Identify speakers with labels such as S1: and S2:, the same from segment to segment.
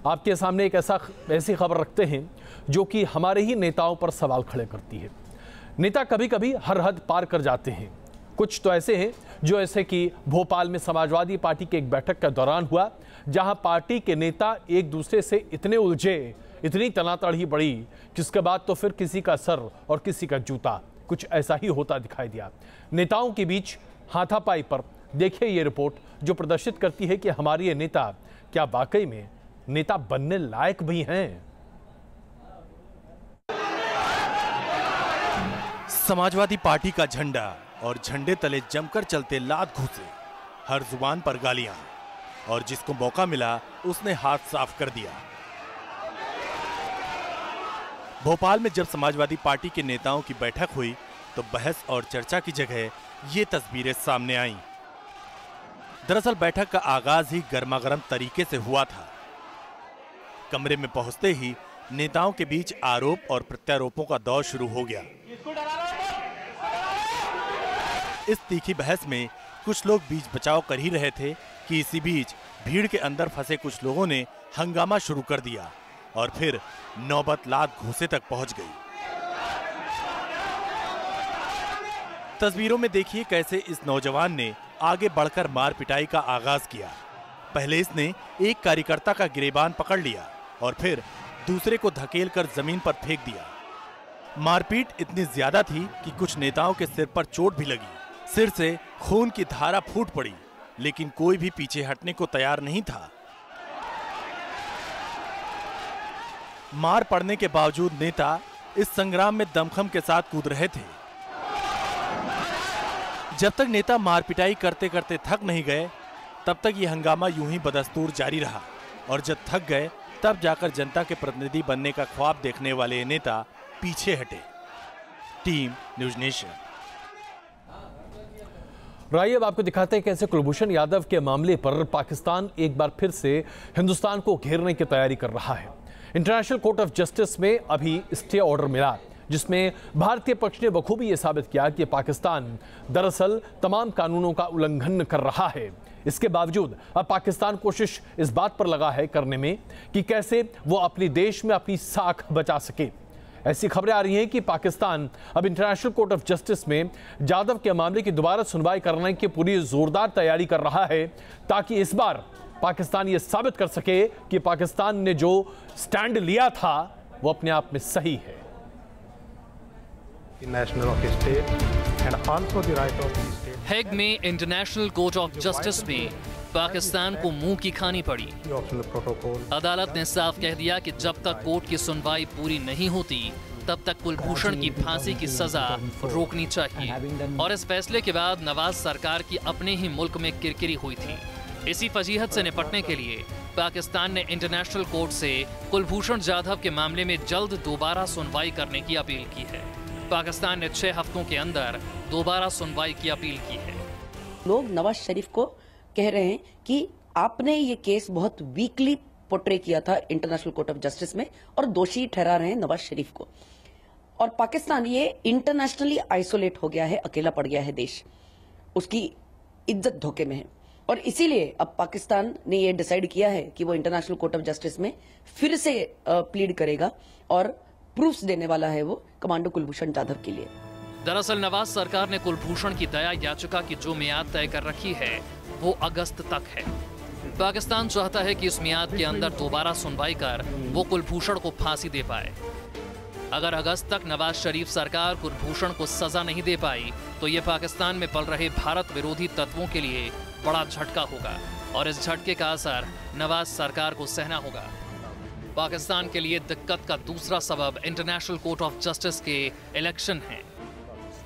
S1: आपके सामने एक ऐसी खबर रखते हैं जो कि हमारे ही नेताओं पर सवाल खड़े करती है। नेता कभी कभी हर हद पार कर जाते हैं। कुछ तो ऐसे हैं जो ऐसे कि भोपाल में समाजवादी पार्टी की एक बैठक का दौरान हुआ, जहां पार्टी के नेता एक दूसरे से इतने उलझे, इतनी तनातड़ी बढ़ी कि उसके बाद तो फिर किसी का सर और किसी का जूता, कुछ ऐसा ही होता दिखाई दिया। नेताओं के बीच हाथापाई पर देखिए ये रिपोर्ट जो प्रदर्शित करती है कि हमारे ये नेता क्या वाकई में नेता बनने लायक भी हैं।
S2: समाजवादी पार्टी का झंडा और झंडे तले जमकर चलते लात घूसे, हर जुबान पर गालियां, और जिसको मौका मिला उसने हाथ साफ कर दिया। भोपाल में जब समाजवादी पार्टी के नेताओं की बैठक हुई तो बहस और चर्चा की जगह ये तस्वीरें सामने आईं। दरअसल बैठक का आगाज ही गर्मागर्म तरीके से हुआ था। कमरे में पहुंचते ही नेताओं के बीच आरोप और प्रत्यारोपों का दौर शुरू हो गया। इस तीखी बहस में कुछ लोग बीच बचाव कर ही रहे थे कि इसी बीच भीड़ के अंदर फंसे कुछ लोगों ने हंगामा शुरू कर दिया और फिर नौबत लात घूसे तक पहुंच गई। तस्वीरों में देखिए कैसे इस नौजवान ने आगे बढ़कर मार पिटाई का आगाज किया। पहले इसने एक कार्यकर्ता का गिरेबान पकड़ लिया और फिर दूसरे को धकेल कर जमीन पर फेंक दिया। मारपीट इतनी ज्यादा थी कि कुछ नेताओं के सिर पर चोट भी लगी। सिर से खून की धारा फूट पड़ी, लेकिन कोई भी पीछे हटने को तैयार नहीं था। मार पड़ने के बावजूद नेता इस संग्राम में दमखम के साथ कूद रहे थे। जब तक नेता मार पिटाई करते करते थक नहीं गए, तब तक ये हंगामा यूं ही बदस्तूर जारी रहा, और जब थक गए तब जाकर जनता के प्रतिनिधि बनने का ख्वाब देखने वाले नेता पीछे हटे। Team news nation.
S1: राइए अब आपको दिखाते हैं कैसे कुलभूषण यादव के मामले पर पाकिस्तान एक बार फिर से हिंदुस्तान को घेरने की तैयारी कर रहा है। इंटरनेशनल कोर्ट ऑफ जस्टिस में अभी स्टे ऑर्डर मिला, जिसमें भारतीय पक्ष ने बखूबी ये साबित किया कि पाकिस्तान दरअसल तमाम कानूनों का उल्लंघन कर रहा है। इसके बावजूद अब पाकिस्तान कोशिश इस बात पर लगा है करने में कि कैसे वो अपने देश में अपनी साख बचा सके। ऐसी खबरें आ रही हैं कि पाकिस्तान अब इंटरनेशनल कोर्ट ऑफ जस्टिस में जाधव के मामले की दोबारा सुनवाई करने की पूरी जोरदार तैयारी कर रहा है, ताकि इस बार पाकिस्तान ये साबित कर सके कि पाकिस्तान ने जो स्टैंड लिया था वो अपने आप में सही है।
S3: हेग में इंटरनेशनल कोर्ट ऑफ जस्टिस में पाकिस्तान को मुंह की खानी पड़ी। अदालत ने साफ कह दिया कि जब तक कोर्ट की सुनवाई पूरी नहीं होती तब तक कुलभूषण की फांसी की सजा रोकनी चाहिए। और इस फैसले के बाद नवाज सरकार की अपने ही मुल्क में किरकिरी हुई थी। इसी फजीहत से निपटने के लिए पाकिस्तान ने इंटरनेशनल कोर्ट से कुलभूषण जाधव के मामले में जल्द दोबारा सुनवाई करने की अपील की है। पाकिस्तान ने 6 हफ्तों के अंदर दोबारा सुनवाई की अपील की है।
S4: लोग नवाज शरीफ को कह रहे हैं कि आपने ये केस बहुत वीकली पोर्ट्रे किया था इंटरनेशनल कोर्ट ऑफ जस्टिस में, और दोषी ठहरा रहे हैं नवाज शरीफ को। और पाकिस्तान ये इंटरनेशनली आइसोलेट हो गया है, अकेला पड़ गया है देश, उसकी इज्जत धोखे में है। और इसीलिए अब पाकिस्तान ने ये डिसाइड किया है कि वो इंटरनेशनल कोर्ट ऑफ जस्टिस में फिर से प्लीड करेगा और प्रूफ्स देने वाला है वो कमांडो कुलभूषण जाधव के लिए।
S3: दरअसल नवाज सरकार ने कुलभूषण की दया याचिका की जो मियाद तय कर रखी है वो अगस्त तक है। पाकिस्तान चाहता है कि इस मियाद के अंदर दोबारा सुनवाई कर वो कुलभूषण को फांसी दे पाए। अगर अगस्त तक नवाज शरीफ सरकार कुलभूषण को सजा नहीं दे पाई तो ये पाकिस्तान में पल रहे भारत विरोधी तत्वों के लिए बड़ा झटका होगा, और इस झटके का असर नवाज सरकार को सहना होगा। पाकिस्तान के लिए दिक्कत का दूसरा सबब इंटरनेशनल कोर्ट ऑफ जस्टिस के इलेक्शन है।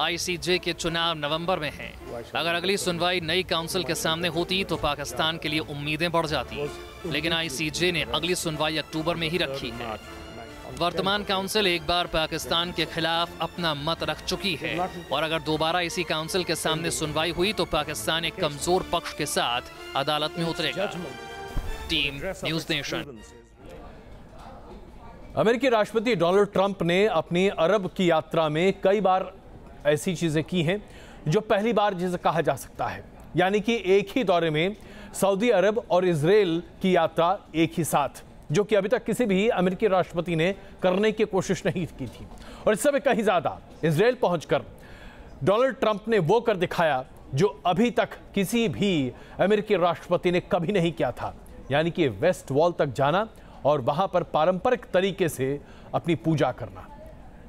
S3: आईसीजे के चुनाव नवंबर में हैं। अगर अगली सुनवाई नई काउंसिल के सामने होती तो पाकिस्तान के लिए उम्मीदें बढ़ जाती, लेकिन आईसीजे ने अगली सुनवाई अक्टूबर में ही रखी है। वर्तमान काउंसिल एक बार पाकिस्तान के खिलाफ अपना मत रख चुकी है, और अगर दोबारा इसी काउंसिल के सामने सुनवाई हुई तो पाकिस्तान एक कमजोर पक्ष के साथ अदालत में उतरेगा। Team news nation.
S1: अमेरिकी राष्ट्रपति डोनाल्ड ट्रंप ने अपनी अरब की यात्रा में कई बार ऐसी चीजें की हैं जो पहली बार जिसे कहा जा सकता है, यानी कि एक ही दौरे में सऊदी अरब और इजराइल की यात्रा एक ही साथ। जो कि अभी तक किसी भी अमेरिकी राष्ट्रपति ने करने की कोशिश नहीं की थी। और इससे भी कहीं ज्यादा इजराइल पहुंचकर डोनाल्ड ट्रंप ने वो कर दिखाया जो अभी तक किसी भी अमेरिकी राष्ट्रपति ने कभी नहीं किया था, यानी कि वेस्ट वॉल तक जाना और वहां पर पारंपरिक तरीके से अपनी पूजा करना।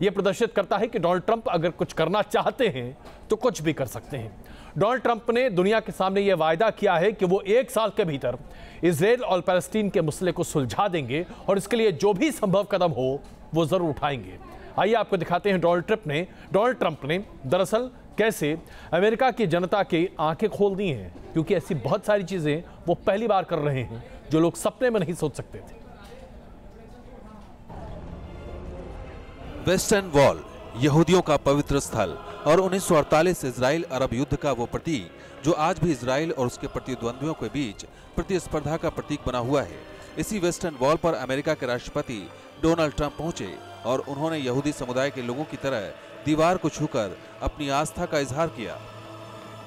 S1: यह प्रदर्शित करता है कि डोनाल्ड ट्रंप अगर कुछ करना चाहते हैं तो कुछ भी कर सकते हैं। डोनाल्ड ट्रंप ने दुनिया के सामने यह वायदा किया है कि वो 1 साल के भीतर इजराइल और पैलेस्टीन के मसले को सुलझा देंगे और इसके लिए जो भी संभव कदम हो वो जरूर उठाएंगे। आइए आपको दिखाते हैं डोनाल्ड ट्रंप ने दरअसल कैसे अमेरिका की जनता की आंखें खोल दी हैं, क्योंकि ऐसी बहुत सारी चीजें वो पहली बार कर रहे हैं जो लोग सपने में नहीं सोच सकते थे।
S5: वेस्टर्न वॉल यहूदियों का पवित्र स्थल और 1948 इजराइल अरब युद्ध का वो प्रतीक जो आज भी इजराइल और उसके प्रतिद्वंद्वियों के बीच प्रतिस्पर्धा का प्रतीक बना हुआ है। इसी वेस्टर्न वॉल पर अमेरिका के राष्ट्रपति डोनाल्ड ट्रंप पहुंचे और उन्होंने यहूदी समुदाय के लोगों की तरह दीवार को छूकर अपनी आस्था का इजहार किया।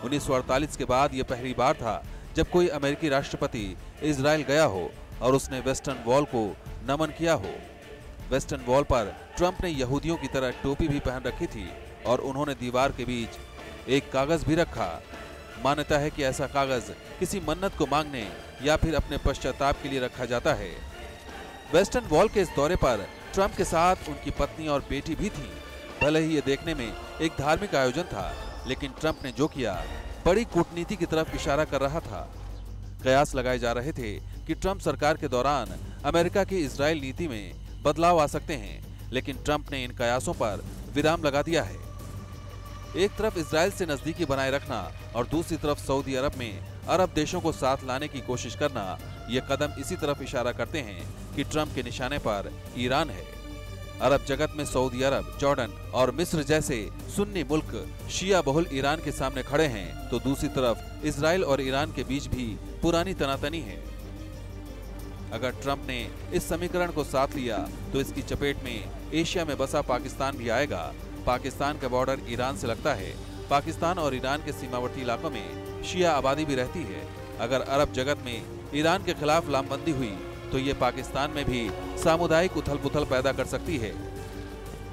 S5: 1948 के बाद यह पहली बार था जब कोई अमेरिकी राष्ट्रपति इजराइल गया हो और उसने वेस्टर्न वॉल को नमन किया हो। वेस्टर्न वॉल पर ट्रंप ने यहूदियों की तरह टोपी भी पहन रखी थी और उन्होंने दीवार के बीच एक कागज भी रखा। मान्यता है कि ऐसा कागज किसी मन्नत को मांगने या फिर अपने पश्चाताप के लिए रखा जाता है। वेस्टर्न वॉल के इस दौरे पर ट्रंप के साथ उनकी पत्नी और बेटी भी थी। भले ही ये देखने में एक धार्मिक आयोजन था, लेकिन ट्रंप ने जो किया बड़ी कूटनीति की तरफ इशारा कर रहा था। कयास लगाए जा रहे थे कि ट्रंप सरकार के दौरान अमेरिका की इजराइल नीति में बदलाव आ सकते हैं, लेकिन ट्रंप ने इन कयासों पर विराम लगा दिया है। एक तरफ इजराइल से नजदीकी बनाए रखना और दूसरी तरफ सऊदी अरब में अरब देशों को साथ लाने की कोशिश करना, ये कदम इसी तरफ इशारा करते हैं कि ट्रंप के निशाने पर ईरान है। अरब जगत में सऊदी अरब, जॉर्डन और मिस्र जैसे सुन्नी मुल्क शिया बहुल ईरान के सामने खड़े हैं, तो दूसरी तरफ इजराइल और ईरान के बीच भी पुरानी तनातनी है। अगर ट्रंप ने इस समीकरण को साथ लिया तो इसकी चपेट में एशिया में बसा पाकिस्तान भी आएगा। पाकिस्तान का बॉर्डर ईरान से लगता है। पाकिस्तान और ईरान के सीमावर्ती इलाकों में शिया आबादी भी रहती है। अगर अरब जगत में ईरान के खिलाफ लामबंदी हुई तो ये पाकिस्तान में भी सामुदायिक उथल पुथल पैदा कर सकती है।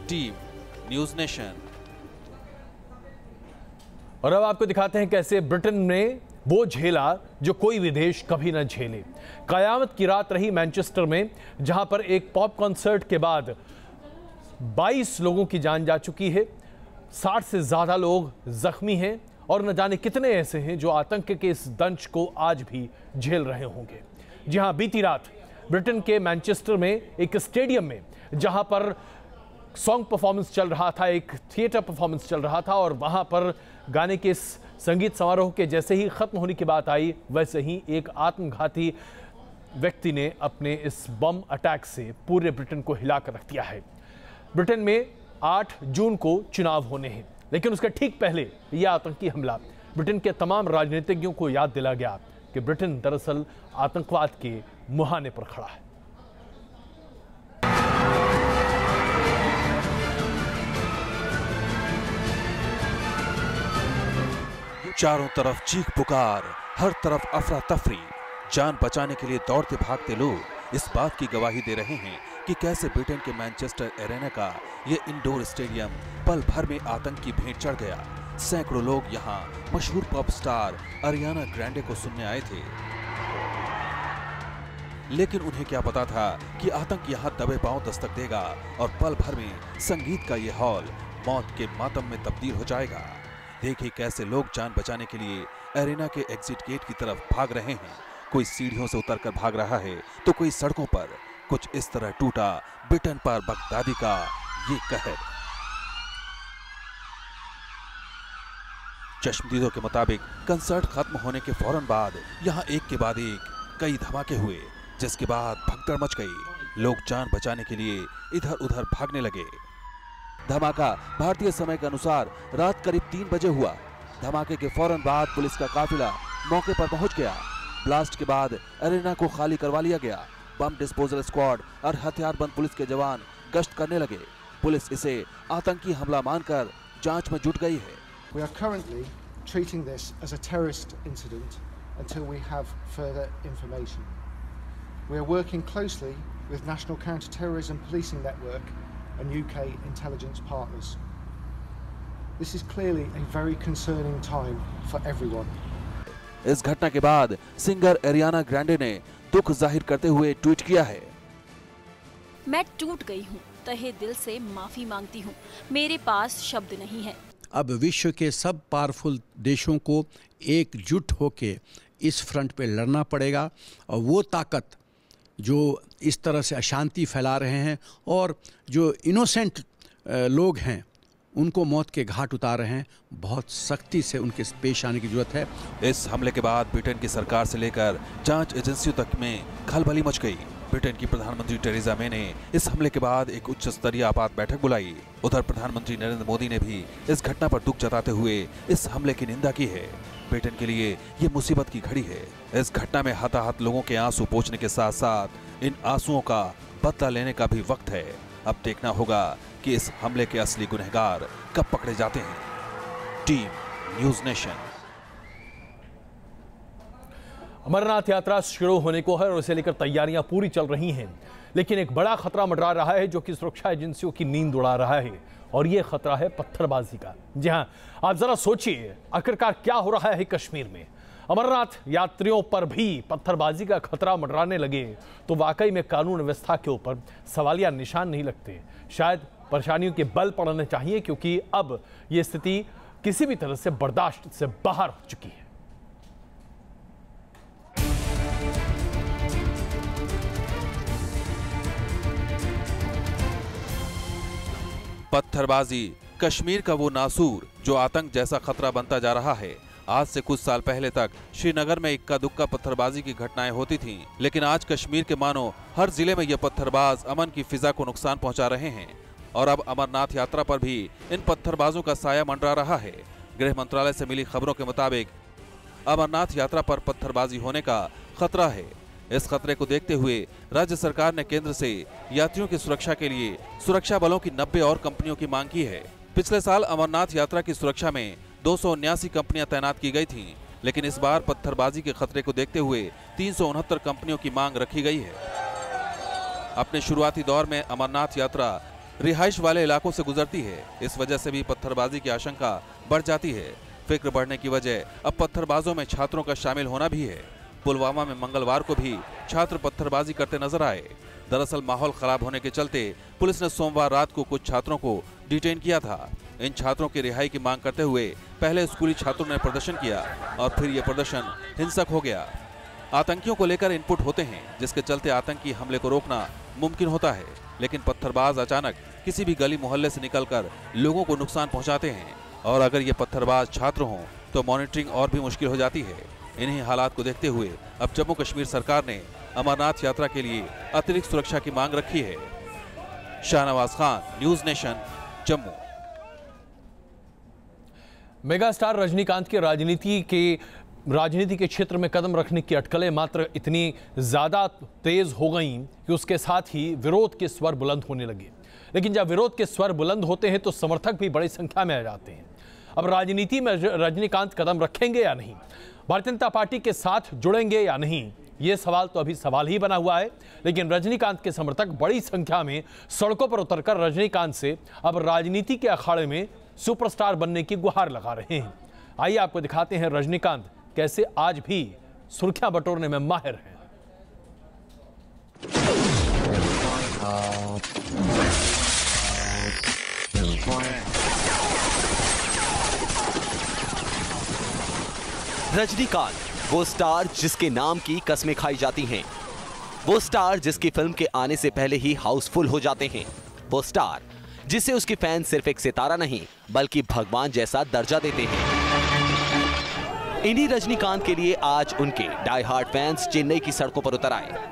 S5: Team news nation.
S1: और अब आपको दिखाते हैं कैसे ब्रिटेन ने वो झेला जो कोई विदेश कभी न झेले। कयामत की रात रही मैनचेस्टर में, जहां पर एक पॉप कॉन्सर्ट के बाद 22 लोगों की जान जा चुकी है, 60 से ज्यादा लोग जख्मी हैं और न जाने कितने ऐसे हैं जो आतंक के इस दंश को आज भी झेल रहे होंगे। जी हां, बीती रात ब्रिटेन के मैनचेस्टर में एक स्टेडियम में, जहां पर सॉन्ग परफॉर्मेंस चल रहा था, एक थिएटर परफॉर्मेंस चल रहा था, और वहां पर गाने के इस संगीत समारोह के जैसे ही खत्म होने की बात आई, वैसे ही एक आत्मघाती व्यक्ति ने अपने इस बम अटैक से पूरे ब्रिटेन को हिलाकर रख दिया है। ब्रिटेन में 8 जून को चुनाव होने हैं, लेकिन उसके ठीक पहले यह आतंकी हमला ब्रिटेन के तमाम राजनीतिज्ञों को याद दिला गया कि ब्रिटेन दरअसल आतंकवाद के मुहाने पर खड़ा है।
S5: चारों तरफ चीख पुकार, हर तरफ अफरा तफरी। जान बचाने के लिए दौड़ते भागते लोग इस बात की गवाही दे रहे हैं कि कैसे ब्रिटेन के मैनचेस्टर एरेना का ये इंडोर स्टेडियम पल भर में आतंक की भेंट चढ़ गया। सैकड़ों लोग यहाँ मशहूर पॉप स्टार अरियाना ग्रैंडे को सुनने आए थे, लेकिन उन्हें क्या पता था कि आतंक यहाँ दबे पांव दस्तक देगा और पल भर में संगीत का ये हॉल मौत के मातम में तब्दील हो जाएगा। देखिए कैसे लोग जान बचाने के लिए एरेना के एग्जिट गेट की तरफ भाग रहे हैं। कोई सीढ़ियों से उतरकर भाग रहा है तो कोई सड़कों पर। कुछ इस तरह टूटा ब्रिटेन पर बगदादी का ये कहर। चश्मदीदों के मुताबिक कंसर्ट खत्म होने के फौरन बाद यहाँ एक के बाद एक कई धमाके हुए, जिसके बाद भगदड़ मच गई। लोग जान बचाने के लिए इधर उधर भागने लगे। धमाका भारतीय समय के अनुसार रात करीब 3 बजे हुआ। धमाके के फौरन बाद पुलिस का काफिला मौके पर पहुंच गया। ब्लास्ट के बाद एरेना को खाली करवा लिया गया। बम डिस्पोजल स्क्वाड और हथियारबंद पुलिस के जवान गश्त करने लगे। पुलिस इसे आतंकी हमला मानकर जांच में जुट गई है।
S6: We are currently treating this as a terrorist incident until we have further information. we are working closely with National Counter-Terrorism Policing Network and UK intelligence partners. This is clearly a very concerning time for everyone.
S5: इस घटना के बाद singer Ariana Grande ने दुख जाहिर करते हुए tweet किया है।
S7: मैं टूट गई हूँ, तहे दिल से माफी मांगती हूँ, मेरे पास शब्द नहीं है।
S8: अब विश्व के सब पावरफुल देशों को एकजुट होकर इस फ्रंट पे लड़ना पड़ेगा और वो ताकत जो इस तरह से अशांति फैला रहे हैं और जो इनोसेंट लोग हैं उनको मौत के घाट उतार रहे हैं, बहुत सख्ती से उनके पेश आने की जरूरत है।
S5: इस हमले के बाद ब्रिटेन की सरकार से लेकर जांच एजेंसियों तक में खलबली मच गई। ब्रिटेन की प्रधानमंत्री टेरेसा मे ने इस हमले के बाद एक उच्च स्तरीय आपात बैठक बुलाई। उधर प्रधानमंत्री नरेंद्र मोदी ने भी इस घटना पर दुख जताते हुए इस हमले की निंदा की है। ब्रिटेन के लिए ये मुसीबत की घड़ी है। इस घटना में हताहत लोगों के आंसू पोंछने के साथ साथ इन आंसुओं का बदला लेने का भी वक्त है। अब देखना होगा कि इस हमले के असली गुनहगार कब पकड़े जाते हैं। Team news nation.
S1: अमरनाथ यात्रा शुरू होने को है और इसे लेकर तैयारियां पूरी चल रही हैं, लेकिन एक बड़ा खतरा मंडरा रहा है जो कि सुरक्षा एजेंसियों की नींद उड़ा रहा है, और यह खतरा है पत्थरबाजी का। जी हां, आप जरा सोचिए आखिरकार क्या हो रहा है कश्मीर में। अमरनाथ यात्रियों पर भी पत्थरबाजी का खतरा मंडराने लगे तो वाकई में कानून व्यवस्था के ऊपर सवालिया निशान नहीं लगते। शायद परेशानियों के बल पड़ने चाहिए, क्योंकि अब यह स्थिति किसी भी तरह से बर्दाश्त से बाहर हो चुकी है।
S5: पत्थरबाजी कश्मीर का वो नासूर जो आतंक जैसा खतरा बनता जा रहा है। आज से कुछ साल पहले तक श्रीनगर में इक्का दुक्का पत्थरबाजी की घटनाएं होती थीं, लेकिन आज कश्मीर के मानो हर जिले में ये पत्थरबाज अमन की फिजा को नुकसान पहुंचा रहे हैं। और अब अमरनाथ यात्रा पर भी इन पत्थरबाजों का साया मंडरा रहा है। गृह मंत्रालय से मिली खबरों के मुताबिक अमरनाथ यात्रा पर पत्थरबाजी होने का खतरा है। इस खतरे को देखते हुए राज्य सरकार ने केंद्र से यात्रियों की सुरक्षा के लिए सुरक्षा बलों की 90 और कंपनियों की मांग की है। पिछले साल अमरनाथ यात्रा की सुरक्षा में 279 कंपनियां तैनात की गई थीं, लेकिन इस बार पत्थरबाजी के खतरे को देखते हुए 369 कंपनियों की मांग रखी गई है। अपने शुरुआती दौर में अमरनाथ यात्रा रिहाइश वाले इलाकों से गुजरती है, इस वजह से भी पत्थरबाजी की आशंका बढ़ जाती है। फिक्र बढ़ने की वजह अब पत्थरबाजों में छात्रों का शामिल होना भी है। पुलवामा में मंगलवार को भी छात्र पत्थरबाजी करते नजर आए। दरअसल माहौल खराब होने के चलते पुलिस ने सोमवार रात को कुछ छात्रों को डिटेन किया था। इन छात्रों की रिहाई की मांग करते हुए पहले स्कूली छात्रों ने प्रदर्शन किया और फिर यह प्रदर्शन हिंसक हो गया। आतंकियों को लेकर इनपुट होते हैं, जिसके चलते आतंकी हमले को रोकना मुमकिन होता है, लेकिन पत्थरबाज अचानक किसी भी गली मोहल्ले से निकलकर लोगों को नुकसान पहुंचाते हैं। और अगर ये पत्थरबाज छात्र हों तो मॉनिटरिंग और भी मुश्किल हो जाती है। इन्हीं हालात को देखते हुए अब जम्मू कश्मीर सरकार ने अमरनाथ यात्रा के लिए अतिरिक्त सुरक्षा की मांग रखी है। Shahnawaz Khan, news nation, Jammu.
S1: Mega star Rajinikanth के राजनीति के क्षेत्र में कदम रखने की अटकलें मात्र इतनी ज्यादा तेज हो गईं कि उसके साथ ही विरोध के स्वर बुलंद होने लगे। लेकिन जब विरोध के स्वर बुलंद होते हैं तो समर्थक भी बड़ी संख्या में आ जाते हैं। अब राजनीति में रजनीकांत कदम रखेंगे या नहीं, भारतीय जनता पार्टी के साथ जुड़ेंगे या नहीं, ये सवाल तो अभी सवाल ही बना हुआ है। लेकिन रजनीकांत के समर्थक बड़ी संख्या में सड़कों पर उतरकर रजनीकांत से अब राजनीति के अखाड़े में सुपरस्टार बनने की गुहार लगा रहे हैं। आइए आपको दिखाते हैं रजनीकांत कैसे आज भी सुर्खियां बटोरने में माहिर हैं।
S9: रजनीकांत, वो स्टार जिसके नाम की कस्में खाई जाती हैं, वो स्टार जिसकी फिल्म के आने से पहले ही हाउसफुल हो जाते हैं, वो स्टार जिसे उसके फैन सिर्फ एक सितारा नहीं बल्कि भगवान जैसा दर्जा देते हैं। इन्हीं रजनीकांत के लिए आज उनके डाई हार्ड फैंस चेन्नई की सड़कों पर उतर आए।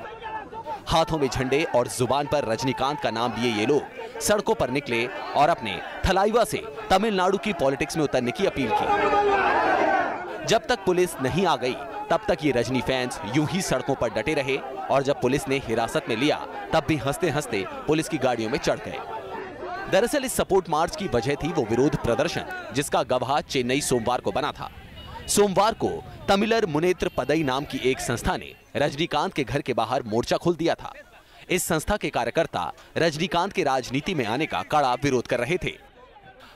S9: हाथों में झंडे और जुबान पर रजनीकांत का नाम लिए ये लोग सड़कों पर निकले और अपने थलाइवा से तमिलनाडु की पॉलिटिक्स में उतरने की अपील की। जब तक पुलिस नहीं आ गई तब तक ये रजनी फैंस यूं ही सड़कों पर डटे रहे और जब पुलिस ने हिरासत में लिया तब भी हंसते हंसते पुलिस की गाड़ियों में चढ़ गए। दरअसल इस सपोर्ट मार्च की वजह थी वो विरोध प्रदर्शन जिसका गवाह चेन्नई सोमवार को बना था। सोमवार को तमिलर मुनेत्र पदई नाम की एक संस्था ने रजनीकांत के घर के बाहर मोर्चा खोल दिया था। इस संस्था के कार्यकर्ता रजनीकांत के राजनीति में आने का कड़ा विरोध कर रहे थे।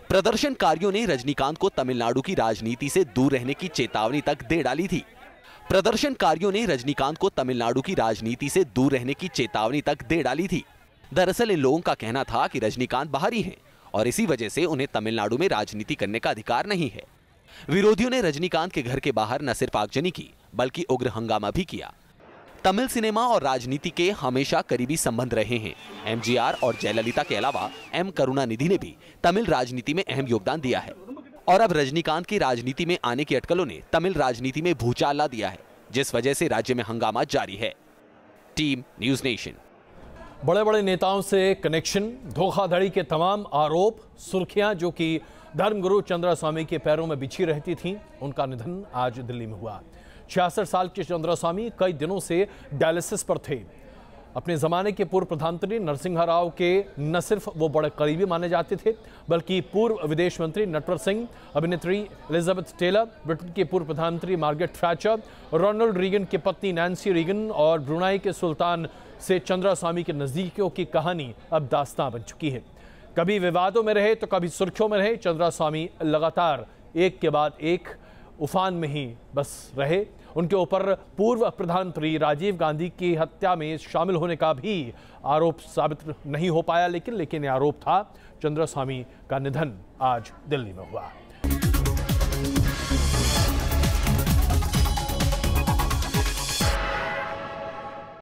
S9: प्रदर्शनकारियों ने रजनीकांत को तमिलनाडु की राजनीति से दूर रहने की चेतावनी तक दे डाली थी। प्रदर्शनकारियों ने रजनीकांत को तमिलनाडु की राजनीति से दूर रहने की चेतावनी तक दे डाली थी। दरअसल इन लोगों का कहना था कि रजनीकांत बाहरी हैं और इसी वजह से उन्हें तमिलनाडु में राजनीति करने का अधिकार नहीं है। विरोधियों ने रजनीकांत के घर के बाहर न सिर्फ आगजनी की बल्कि उग्र हंगामा भी किया। तमिल सिनेमा और राजनीति के हमेशा करीबी संबंध रहे हैं। एमजीआर और जयललिता के अलावा एम करुणानिधि ने भी तमिल राजनीति में अहम योगदान दिया है और अब रजनीकांत की राजनीति में आने की अटकलों ने तमिल राजनीति में भूचाल ला दिया है, जिस वजह से राज्य में हंगामा जारी है। Team news nation.
S1: बड़े बड़े नेताओं से कनेक्शन, धोखाधड़ी के तमाम आरोप, सुर्खियां जो कि धर्मगुरु चंद्रास्वामी के पैरों में बिछी रहती थीं, उनका निधन आज दिल्ली में हुआ। 66 साल के चंद्रास्वामी कई दिनों से डायलिसिस पर थे। अपने ज़माने के पूर्व प्रधानमंत्री नरसिम्हा राव के न सिर्फ वो बड़े करीबी माने जाते थे बल्कि पूर्व विदेश मंत्री नटवर सिंह, अभिनेत्री एलिजाबेथ टेलर, ब्रिटेन के पूर्व प्रधानमंत्री मार्गरेट थैचर, रोनाल्ड रीगन की पत्नी नैन्सी रीगन और ब्रुनाई के सुल्तान से चंद्रास्वामी के नज़दीकियों की कहानी अब दास्तां बन चुकी है। कभी विवादों में रहे तो कभी सुर्खियों में रहे, चंद्रास्वामी लगातार एक के बाद एक उफान में ही बस रहे। उनके ऊपर पूर्व प्रधानमंत्री राजीव गांधी की हत्या में शामिल होने का भी आरोप साबित नहीं हो पाया, लेकिन ये आरोप था। चंद्रास्वामी का निधन आज दिल्ली में हुआ।